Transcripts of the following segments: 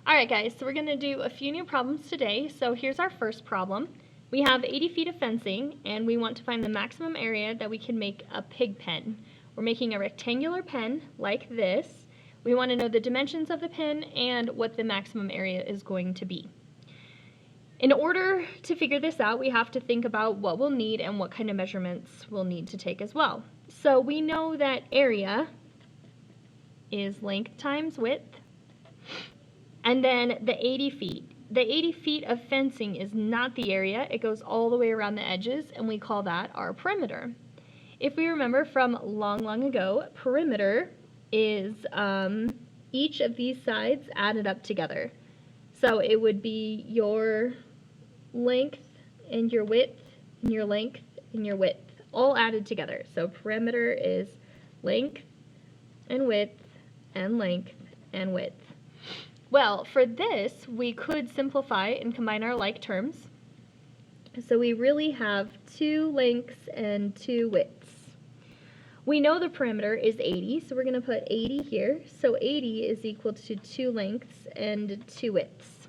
Alright guys, so we're going to do a few new problems today. So here's our first problem. We have 80 feet of fencing and we want to find the maximum area that we can make a pig pen. We're making a rectangular pen like this. We want to know the dimensions of the pen and what the maximum area is going to be. In order to figure this out, we have to think about what we'll need and what kind of measurements we'll need to take as well. So we know that area is length times width. And then the 80 feet. The 80 feet of fencing is not the area. It goes all the way around the edges, and we call that our perimeter. If we remember from long ago, perimeter is each of these sides added up together. So it would be your length and your width and your length and your width all added together. So perimeter is length and width and length and width. Well, for this, we could simplify and combine our like terms. So we really have two lengths and two widths. We know the perimeter is 80, so we're going to put 80 here. So 80 is equal to two lengths and two widths.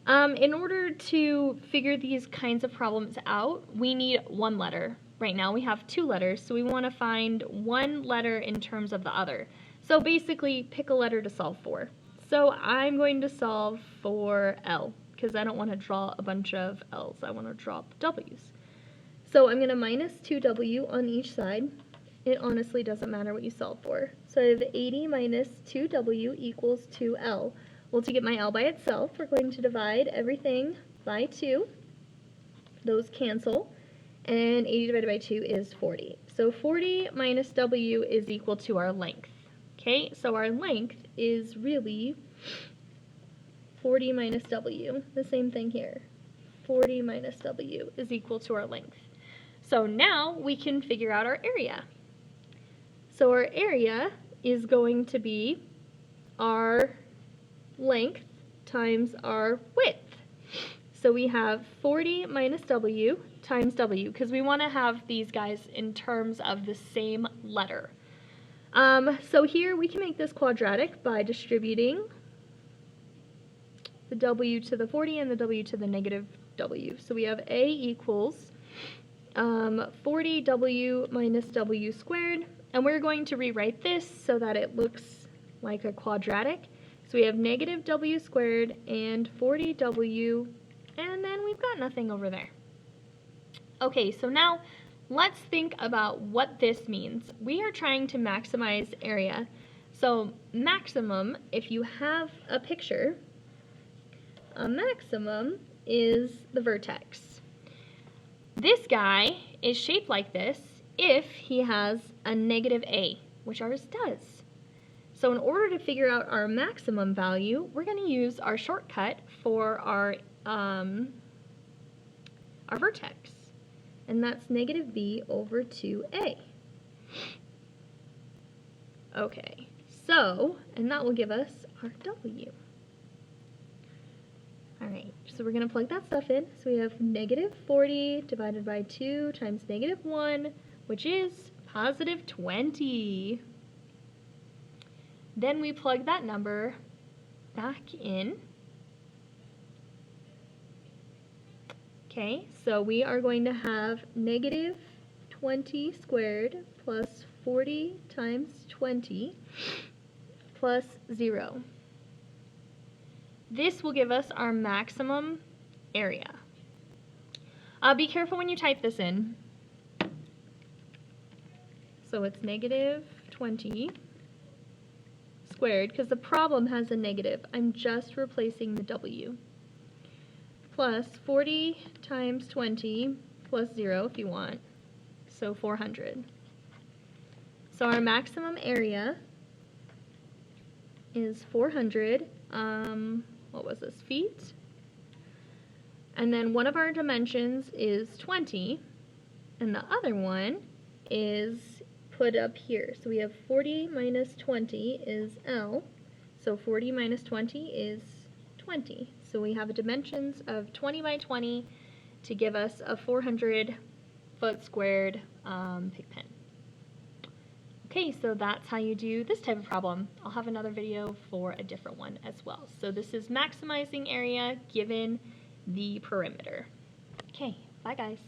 In order to figure these kinds of problems out, we need one letter. Right now we have two letters, so we want to find one letter in terms of the other. So basically, pick a letter to solve for. So I'm going to solve for L, because I don't want to draw a bunch of L's. I want to draw W's. So I'm going to minus 2W on each side. It honestly doesn't matter what you solve for. So I have 80 minus 2W equals 2L. Well, to get my L by itself, we're going to divide everything by 2. Those cancel. And 80 divided by 2 is 40. So 40 minus W is equal to our length. Okay, so our length is really 40 minus W, the same thing here. 40 minus W is equal to our length. So now we can figure out our area. So our area is going to be our length times our width. So we have 40 minus W times W, because we want to have these guys in terms of the same letter. So here we can make this quadratic by distributing the W to the 40 and the W to the negative W. So we have A equals 40W minus W squared, and we're going to rewrite this so that it looks like a quadratic. So we have negative W squared and 40W, and then we've got nothing over there. Okay, so now let's think about what this means. We are trying to maximize area. So maximum, if you have a picture, a maximum is the vertex. This guy is shaped like this if he has a negative A, which ours does. So in order to figure out our maximum value, we're going to use our shortcut for our vertex. And that's negative B over 2A. Okay, so, and that will give us our W. Alright, so we're going to plug that stuff in. So we have negative 40 divided by 2 times negative 1, which is positive 20. Then we plug that number back in. Okay, so we are going to have negative 20 squared plus 40 times 20 plus 0. This will give us our maximum area. Be careful when you type this in. So it's negative 20 squared, because the problem has a negative. I'm just replacing the W. Plus 40 times 20 plus 0 if you want, so 400. So our maximum area is 400, what was this, feet? And then one of our dimensions is 20, and the other one is put up here. So we have 40 minus 20 is L, so 40 minus 20 is 20. So we have dimensions of 20 by 20 to give us a 400 foot squared pig pen. Okay, so that's how you do this type of problem. I'll have another video for a different one as well. So this is maximizing area given the perimeter. Okay, bye guys.